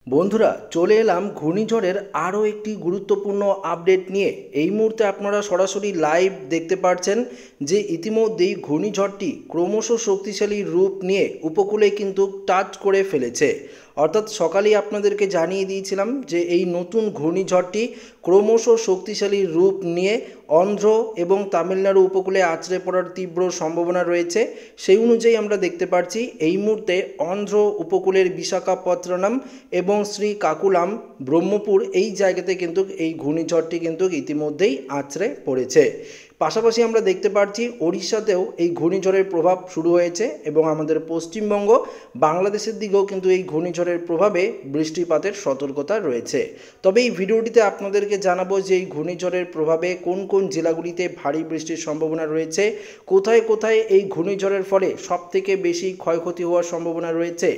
বন্ধুরা চলে এলাম ঘূর্ণিঝড়ের আরও একটি গুরুত্বপূর্ণ আপডেট নিয়ে। এই মুহূর্তে আপনারা সরাসরি লাইভ দেখতে পাচ্ছেন যে ইতিমধ্যেই ঘূর্ণিঝড়টি ক্রমশ শক্তিশালী রূপ নিয়ে উপকূলে কিন্তু টাচ করে ফেলেছে। অর্থাৎ সকালেই আপনাদেরকে জানিয়ে দিয়েছিলাম যে এই নতুন ঘূর্ণিঝড়টি ক্রমশ শক্তিশালী রূপ নিয়ে অন্ধ্র এবং তামিলনাড়ু উপকূলে আছড়ে পড়ার তীব্র সম্ভাবনা রয়েছে। সেই অনুযায়ী আমরা দেখতে পাচ্ছি এই মুহূর্তে অন্ধ্র উপকূলের বিশাখাপত্তনম এবং শ্রীকাকুলাম ব্রহ্মপুর এই জায়গাতে কিন্তু এই ঘূর্ণিঝড়টি কিন্তু ইতিমধ্যেই আছড়ে পড়েছে। পাশাপাশি আমরা দেখতে পাচ্ছি ওড়িশাতেও এই ঘূর্ণিঝড়ের প্রভাব শুরু হয়েছে এবং আমাদের পশ্চিমবঙ্গ বাংলাদেশের দিকেও কিন্তু এই ঘূর্ণিঝড়ের প্রভাবে বৃষ্টিপাতের সতর্কতা রয়েছে। তবে এই ভিডিওটিতে আপনাদেরকে জানাবো যে এই ঘূর্ণিঝড়ের প্রভাবে কোন কোন জেলাগুলিতে ভারী বৃষ্টির সম্ভাবনা রয়েছে, কোথায় কোথায় এই ঘূর্ণিঝড়ের ফলে সবথেকে বেশি ক্ষয়ক্ষতি হওয়ার সম্ভাবনা রয়েছে,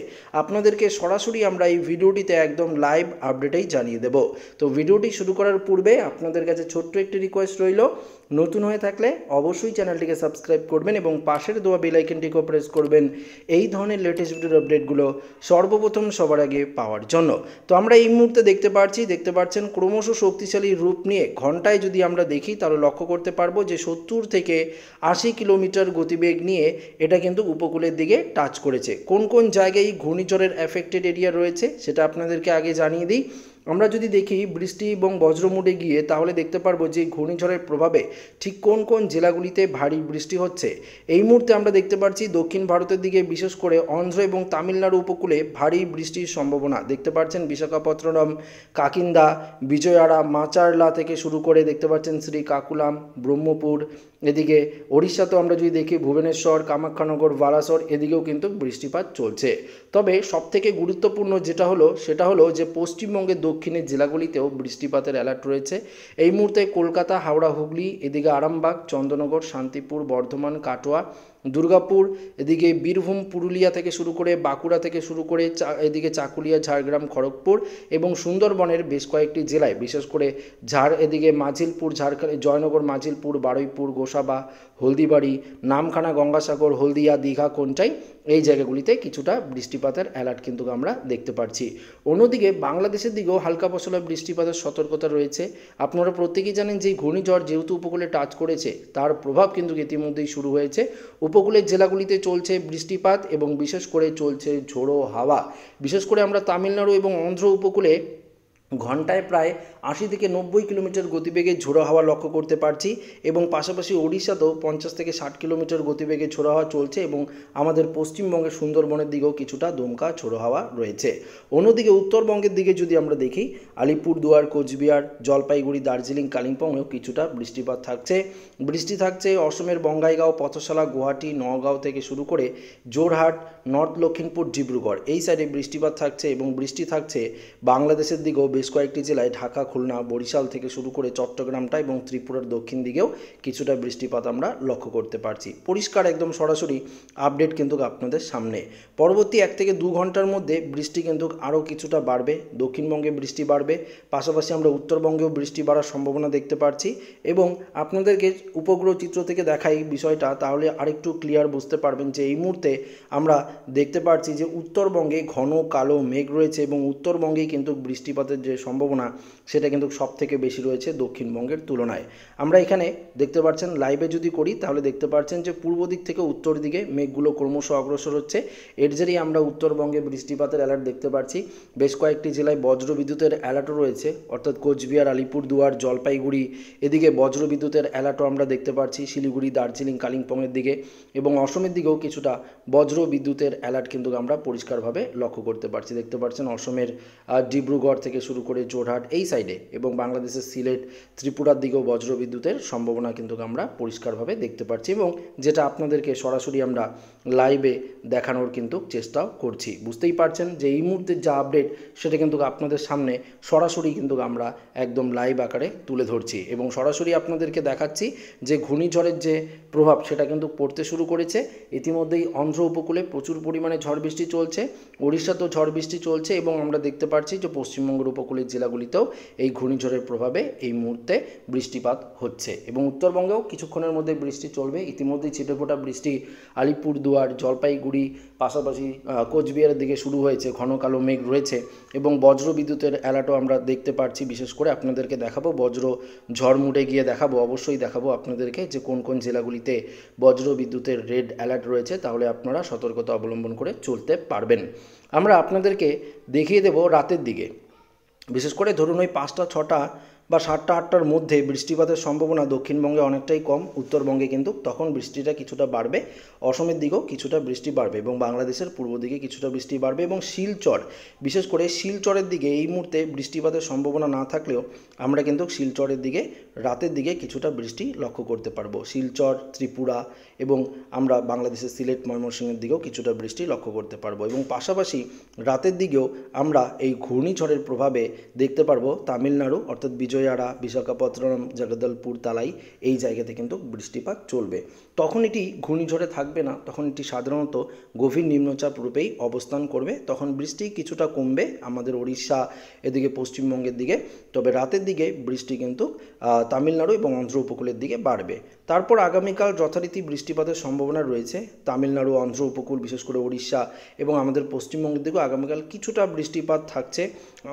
আপনাদেরকে সরাসরি আমরা এই ভিডিওটিতে একদম লাইভ আপডেটেই জানিয়ে দেব। তো ভিডিওটি শুরু করার পূর্বে আপনাদের কাছে ছোট্ট একটি রিকোয়েস্ট রইল, নতুন হয়ে থাকলে অবশ্যই চ্যানেলটিকে সাবস্ক্রাইব করবেন এবং পাশের দেওয়া বেল আইকনটিকেও প্রেস করবেন এই ধরনের লেটেস্ট ভিডিওর আপডেটগুলো সর্বপ্রথম সবার আগে পাওয়ার জন্য। তো আমরা এই মুহূর্তে দেখতে পাচ্ছেন ক্রমশ শক্তিশালী রূপ নিয়ে ঘন্টায় যদি আমরা দেখি তাহলে লক্ষ্য করতে পারবো যে 70 থেকে 80 কিলোমিটার গতিবেগ নিয়ে এটা কিন্তু উপকূলের দিকে টাচ করেছে। কোন কোন জায়গায় ঘূর্ণিঝড়ের অ্যাফেক্টেড এরিয়া রয়েছে সেটা আপনাদেরকে আগে জানিয়ে দিই। আমরা যদি দেখি বৃষ্টি এবং বজ্রমুডে গিয়ে তাহলে দেখতে পারবো যে ঘূর্ণিঝড়ের প্রভাবে ঠিক কোন কোন জেলাগুলিতে ভারী বৃষ্টি হচ্ছে। এই মুহূর্তে আমরা দেখতে পাচ্ছি দক্ষিণ ভারতের দিকে বিশেষ করে অন্ধ্র এবং তামিলনাড়ু উপকূলে ভারী বৃষ্টির সম্ভাবনা দেখতে পাচ্ছেন। বিশাখাপত্তনম, কাকিন্দা, বিজয়ওয়াড়া, মাচারলা থেকে শুরু করে দেখতে পাচ্ছেন শ্রীকাকুলাম, ব্রহ্মপুর, এদিকে ওড়িশাতেও আমরা যদি দেখি ভুবনেশ্বর, কামাখ্যানগর, বালাসর এদিকেও কিন্তু বৃষ্টিপাত চলছে। তবে সবথেকে গুরুত্বপূর্ণ সেটা হলো যে পশ্চিমবঙ্গের দক্ষিণের জেলাগুলিতেও বৃষ্টিপাতের অ্যালার্ট রয়েছে। এই মুহূর্তে কলকাতা, হাওড়া, হুগলি, এদিকে আরামবাগ, চন্দননগর, শান্তিপুর, বর্ধমান, কাটোয়া, দুর্গাপুর, এদিকে বীরভূম, পুরুলিয়া থেকে শুরু করে বাঁকুড়া থেকে শুরু করে এদিকে চাকুলিয়া, ঝাড়গ্রাম, খড়গপুর এবং সুন্দরবনের বেশ কয়েকটি জেলায় বিশেষ করে এদিকে মাঝিলপুর, জয়নগর, মাঝিলপুর, বারুইপুর, গোসাবা, হলদিবাড়ি, নামখানা, গঙ্গাসাগর, হলদিয়া, দীঘা, কোনটাই এই জায়গাগুলিতে কিছুটা বৃষ্টিপাতের অ্যালার্ট কিন্তু আমরা দেখতে পাচ্ছি। অন্যদিকে বাংলাদেশের দিকেও হালকা পশলা বৃষ্টিপাতের সতর্কতা রয়েছে। আপনারা প্রত্যেকেই জানেন যে ঘূর্ণিঝড় যেহেতু উপকূলে টাচ করেছে তার প্রভাব কিন্তু ইতিমধ্যেই শুরু হয়েছে। উপকূলের জেলাগুলিতে চলছে বৃষ্টিপাত এবং বিশেষ করে চলছে ঝোড়ো হাওয়া। বিশেষ করে আমরা তামিলনাড়ু এবং অন্ধ্র উপকূলে ঘন্টায় প্রায় 80 থেকে 90 কিলোমিটার গতিবেগে ঝোড়ো হাওয়া লক্ষ্য করতে পারছি এবং পাশাপাশি ওড়িশাতেও 50 থেকে 60 কিলোমিটার গতিবেগে ঝোড়ো হাওয়া চলছে এবং আমাদের পশ্চিমবঙ্গের সুন্দরবনের দিকেও কিছুটা দমকা ঝোড়ো হাওয়া রয়েছে। অন্যদিকে উত্তরবঙ্গের দিকে যদি আমরা দেখি আলিপুরদুয়ার, কোচবিহার, জলপাইগুড়ি, দার্জিলিং, কালিম্পংয়েও কিছুটা বৃষ্টিপাত থাকছে। বৃষ্টি থাকছে অসমের বঙ্গাইগাঁও, পথশালা, গুয়াহাটি, নওগাঁও থেকে শুরু করে জোরহাট, নর্থ লক্ষিমপুর, ডিব্রুগড় এই সাইডে বৃষ্টিপাত থাকছে এবং বৃষ্টি থাকছে বাংলাদেশের দিকেও বেশ কয়েকটি জেলায় ঢাকা, খুলনা, বরিশাল থেকে শুরু করে চট্টগ্রামটা এবং ত্রিপুরার দক্ষিণ দিকেও কিছুটা বৃষ্টিপাত আমরা লক্ষ্য করতে পারছি। পরিষ্কার একদম সরাসরি আপডেট কিন্তু আপনাদের সামনে। পরবর্তী 1 থেকে 2 ঘন্টার মধ্যে বৃষ্টি কিন্তু আরও কিছুটা বাড়বে, দক্ষিণবঙ্গে বৃষ্টি বাড়বে, পাশাপাশি আমরা উত্তরবঙ্গেও বৃষ্টি বাড়ার সম্ভাবনা দেখতে পাচ্ছি এবং আপনাদেরকে উপগ্রহ চিত্র থেকে দেখাই বিষয়টা, তাহলে আরেকটু ক্লিয়ার বুঝতে পারবেন যে এই মুহূর্তে আমরা দেখতে পাচ্ছি যে উত্তরবঙ্গে ঘন কালো মেঘ রয়েছে এবং উত্তরবঙ্গেই কিন্তু বৃষ্টিপাতের যে সম্ভাবনা সেটা কিন্তু সব থেকে বেশি রয়েছে দক্ষিণবঙ্গের তুলনায়। আমরা এখানে দেখতে পাচ্ছেন লাইভে যদি করি তাহলে দেখতে পাচ্ছেন যে পূর্ব দিক থেকে উত্তর দিকে মেঘগুলো ক্রমশ অগ্রসর হচ্ছে। এর জেরেই আমরা উত্তরবঙ্গে বৃষ্টিপাতের অ্যালার্ট দেখতে পাচ্ছি। বেশ কয়েকটি জেলায় বজ্রবিদ্যুতের অ্যালার্টও রয়েছে, অর্থাৎ কোচবিহার, আলিপুরদুয়ার, জলপাইগুড়ি এদিকে বজ্রবিদ্যুতের অ্যালার্টও আমরা দেখতে পাচ্ছি, শিলিগুড়ি, দার্জিলিং, কালিম্পংয়ের দিকে এবং অসমের দিকেও কিছুটা বজ্রবিদ্যুতের অ্যালার্ট কিন্তু আমরা পরিষ্কারভাবে লক্ষ্য করতে পারছি। দেখতে পাচ্ছেন অসমের ডিব্রুগড় থেকে শুরু করে জোরহাট এই সাইডে এবং বাংলাদেশের সিলেট, ত্রিপুরার দিকেও বজ্রবিদ্যুতের সম্ভাবনা কিন্তু আমরা পরিষ্কারভাবে দেখতে পাচ্ছি এবং যেটা আপনাদেরকে সরাসরি আমরা লাইভে দেখানোর কিন্তু চেষ্টাও করছি। বুঝতেই পারছেন যে এই মুহূর্তের যা আপডেট সেটা কিন্তু আপনাদের সামনে সরাসরি কিন্তু আমরা একদম লাইভ আকারে তুলে ধরছি এবং সরাসরি আপনাদেরকে দেখাচ্ছি যে ঘূর্ণিঝড়ের যে প্রভাব সেটা কিন্তু পড়তে শুরু করেছে। ইতিমধ্যেই অন্ধ্র উপকূলে প্রচুর পরিমাণে ঝড় বৃষ্টি চলছে, ওড়িশাতেও ঝড় বৃষ্টি চলছে এবং আমরা দেখতে পাচ্ছি যে পশ্চিমবঙ্গের উপকূলে উপকূলের জেলাগুলিতেও এই ঘূর্ণিঝড়ের প্রভাবে এই মুহূর্তে বৃষ্টিপাত হচ্ছে এবং উত্তরবঙ্গেও কিছুক্ষণের মধ্যে বৃষ্টি চলবে। ইতিমধ্যেই ছিটেফোঁটা বৃষ্টি আলিপুরদুয়ার, জলপাইগুড়ি, পাশাপাশি কোচবিহারের দিকে শুরু হয়েছে। ঘন কালো মেঘ রয়েছে এবং বজ্র বিদ্যুতের অ্যালার্টও আমরা দেখতে পাচ্ছি। বিশেষ করে আপনাদেরকে দেখাবো বজ্র ঝড় মুডে গিয়ে দেখাবো, অবশ্যই দেখাবো আপনাদেরকে যে কোন কোন জেলাগুলিতে বজ্র বিদ্যুতের রেড অ্যালার্ট রয়েছে, তাহলে আপনারা সতর্কতা অবলম্বন করে চলতে পারবেন। আমরা আপনাদেরকে দেখিয়ে দেব রাতের দিকে, বিশেষ করে ধরুন ওই 5টা 6টা বা 7টা 8টার মধ্যে বৃষ্টিপাতের সম্ভাবনা দক্ষিণবঙ্গে অনেকটাই কম, উত্তরবঙ্গে কিন্তু তখন বৃষ্টিটা কিছুটা বাড়বে, অসমের দিকেও কিছুটা বৃষ্টি বাড়বে এবং বাংলাদেশের পূর্ব দিকে কিছুটা বৃষ্টি বাড়বে এবং শিলচর, বিশেষ করে শিলচরের দিকে এই মুহূর্তে বৃষ্টিপাতের সম্ভাবনা না থাকলেও আমরা কিন্তু শিলচরের দিকে রাতের দিকে কিছুটা বৃষ্টি লক্ষ্য করতে পারবো। শিলচর, ত্রিপুরা এবং আমরা বাংলাদেশের সিলেট, ময়মনসিংহের দিকেও কিছুটা বৃষ্টি লক্ষ্য করতে পারবো এবং পাশাপাশি রাতের দিকেও আমরা এই ঘূর্ণিঝড়ের প্রভাবে দেখতে পারবো তামিলনাড়ু অর্থাৎ বিজয়ওয়াড়া, বিশাখাপত্তনম, জগদলপুর, তালাই এই জায়গাতে কিন্তু বৃষ্টিপাত চলবে। তখন এটি ঘূর্ণিঝড়ে থাকবে না, তখন এটি সাধারণত গভীর নিম্নচাপ রূপেই অবস্থান করবে। তখন বৃষ্টি কিছুটা কমবে আমাদের ওড়িশা, এদিকে পশ্চিমবঙ্গের দিকে, তবে রাতের দিকে বৃষ্টি কিন্তু তামিলনাড়ু এবং অন্ধ্র উপকূলের দিকে বাড়বে। তারপর আগামীকাল যথারীতি বৃষ্টিপাতের সম্ভাবনা রয়েছে তামিলনাড়ু, অন্ধ্র উপকূল, বিশেষ করে ওড়িশা এবং আমাদের পশ্চিমবঙ্গের দিকেও আগামীকাল কিছুটা বৃষ্টিপাত থাকছে।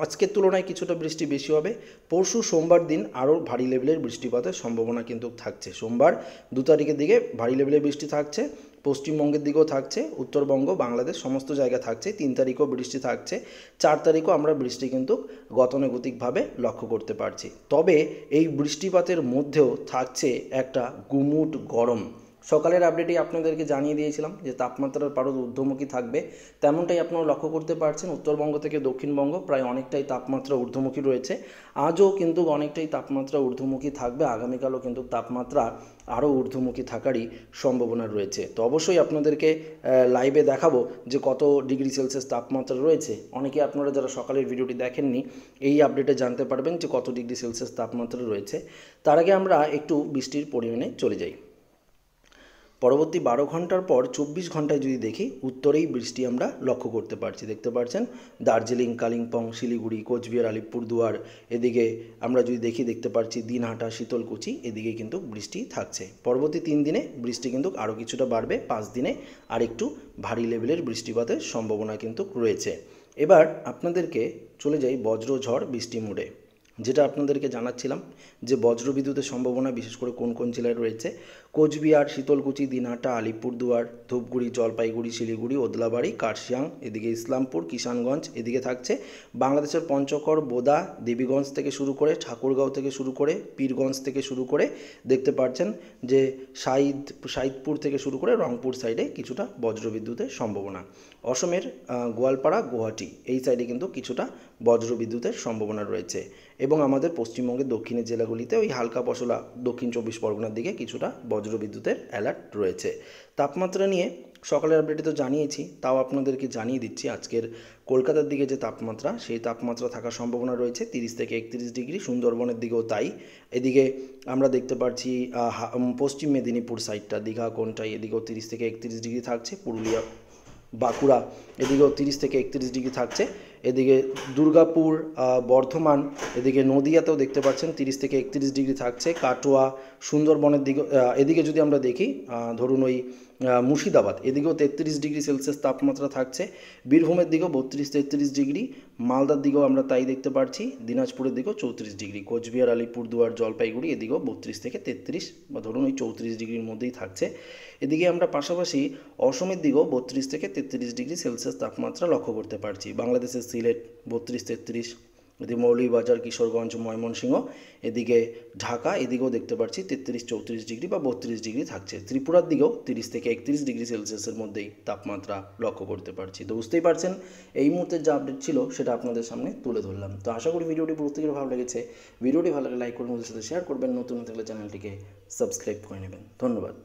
আজকের তুলনায় কিছুটা বৃষ্টি বেশি হবে। পরশু সোমবার দিন আরও ভারী লেভেলের বৃষ্টিপাতের সম্ভাবনা কিন্তু থাকছে। সোমবার 2 তারিখের দিকে ভারী লেভেলের বৃষ্টি থাকছে, পশ্চিমবঙ্গের দিকেও থাকছে, উত্তরবঙ্গ, বাংলাদেশ সমস্ত জায়গায় থাকছে। 3 তারিখও বৃষ্টি থাকছে, 4 তারিখও আমরা বৃষ্টি কিন্তু গতানুগতিকভাবে লক্ষ্য করতে পারছি। তবে এই বৃষ্টিপাতের মধ্যেও থাকছে একটা গুমুট গরম। সকালের আপডেটেই আপনাদেরকে জানিয়ে দিয়েছিলাম যে তাপমাত্রার পারদ ঊর্ধ্বমুখী থাকবে, তেমনটাই আপনারা লক্ষ্য করতে পারছেন। উত্তরবঙ্গ থেকে দক্ষিণবঙ্গ প্রায় অনেকটাই তাপমাত্রা ঊর্ধ্বমুখী রয়েছে। আজও কিন্তু অনেকটাই তাপমাত্রা ঊর্ধ্বমুখী থাকবে, আগামীকালও কিন্তু তাপমাত্রা আরও ঊর্ধ্বমুখী থাকারই সম্ভাবনা রয়েছে। তো অবশ্যই আপনাদেরকে লাইভে দেখাবো যে কত ডিগ্রি সেলসিয়াস তাপমাত্রা রয়েছে। অনেকে আপনারা যারা সকালের ভিডিওটি দেখেননি এই আপডেটে জানতে পারবেন যে কত ডিগ্রি সেলসিয়াস তাপমাত্রা রয়েছে। তার আগে আমরা একটু বৃষ্টির পরিমাণে চলে যাই। পরবর্তী 12 ঘন্টার পর 24 ঘন্টায় যদি দেখি, উত্তরেই বৃষ্টি আমরা লক্ষ্য করতে পারছি। দেখতে পাচ্ছেন দার্জিলিং, কালিম্পং, শিলিগুড়ি, কোচবিহার, আলিপুরদুয়ার, এদিকে আমরা যদি দেখতে পাচ্ছি দিনহাটা, শীতলকুচি, এদিকে কিন্তু বৃষ্টি থাকছে। পরবর্তী 3 দিনে বৃষ্টি কিন্তু আরও কিছুটা বাড়বে, 5 দিনে আর একটু ভারী লেভেলের বৃষ্টিপাতের সম্ভাবনা কিন্তু রয়েছে। এবার আপনাদেরকে চলে যাই বজ্রঝড় বৃষ্টি মোডে, যেটা আপনাদেরকে জানাচ্ছিলাম যে বজ্রবিদ্যুতের সম্ভাবনা বিশেষ করে কোন কোন জেলায় রয়েছে। কোচবিহার, শীতলকুচি, দিনহাটা, আলিপুরদুয়ার, ধূপগুড়ি, জলপাইগুড়ি, শিলিগুড়ি, ওদলাবাড়ি, কার্শিয়াং, এদিকে ইসলামপুর, কিষানগঞ্জ, এদিকে থাকছে বাংলাদেশের পঞ্চগড়, বোদা, দেবীগঞ্জ থেকে শুরু করে, ঠাকুরগাঁও থেকে শুরু করে, পীরগঞ্জ থেকে শুরু করে দেখতে পাচ্ছেন যে সাইদপুর থেকে শুরু করে রংপুর সাইডে কিছুটা বজ্রবিদ্যুতের সম্ভাবনা। অসমের গোয়ালপাড়া, গুয়াহাটি এই সাইডে কিন্তু কিছুটা বজ্রবিদ্যুতের সম্ভাবনা রয়েছে এবং আমাদের পশ্চিমবঙ্গের দক্ষিণের জেলাগুলিতে ওই হালকা পশলা দক্ষিণ 24 পরগনার দিকে কিছুটা বজ্রবিদ্যুতের অ্যালার্ট রয়েছে। তাপমাত্রা নিয়ে সকালের আপডেটে তো জানিয়েছি, তাও আপনাদেরকে জানিয়ে দিচ্ছি আজকের কলকাতার দিকে যে তাপমাত্রা, সেই তাপমাত্রা থাকার সম্ভাবনা রয়েছে 30 থেকে 31 ডিগ্রি। সুন্দরবনের দিকেও তাই। এদিকে আমরা দেখতে পাচ্ছি পশ্চিম মেদিনীপুর সাইডটা, দীঘা, কোনটাই, এদিকেও 30 থেকে 31 ডিগ্রি থাকছে। পুরুলিয়া, বাঁকুড়া, এদিকেও 30 থেকে 31 ডিগ্রি থাকছে। এদিকে দুর্গাপুর, বর্ধমান, এদিকে নদিয়াতেও দেখতে পাচ্ছেন 30 থেকে 31 ডিগ্রি থাকছে। কাটোয়া, সুন্দরবনের দিকে, এদিকে যদি আমরা দেখি ধরুন ওই মুর্শিদাবাদ, এদিকেও 33 ডিগ্রি সেলসিয়াস তাপমাত্রা থাকছে। বীরভূমের দিকেও 32-33 ডিগ্রি, মালদার দিকেও আমরা তাই দেখতে পাচ্ছি। দিনাজপুরের দিকেও 34 ডিগ্রি, কোচবিহার, আলিপুরদুয়ার, জলপাইগুড়ি এদিকেও 32 থেকে 33 বা ধরুন ওই 34 ডিগ্রির মধ্যেই থাকছে। এদিকে আমরা পাশাপাশি অসমের দিকেও 32 থেকে 33 ডিগ্রি সেলসিয়াস তাপমাত্রা লক্ষ্য করতে পারছি। বাংলাদেশের সিলেট 32-33, এদিকে মৌলভীবাজার, কিশোরগঞ্জ, ময়মনসিংহ, এদিকে ঢাকা, এদিকেও দেখতে পাচ্ছি 33-34 ডিগ্রি বা 32 ডিগ্রি থাকছে। ত্রিপুরার দিকেও 30 থেকে 31 ডিগ্রি সেলসিয়াসের মধ্যেই তাপমাত্রা লক্ষ্য করতে পারছি। তো বুঝতেই পারছেন এই মুহূর্তের যে আপডেট ছিল সেটা আপনাদের সামনে তুলে ধরলাম। তো আশা করি ভিডিওটি প্রত্যেকের ভালো লেগেছে। ভিডিওটি ভালো লাগলে লাইক করবেন, সাথে শেয়ার করবেন, নতুন থাকলে চ্যানেলটিকে সাবস্ক্রাইব করে নেবেন। ধন্যবাদ।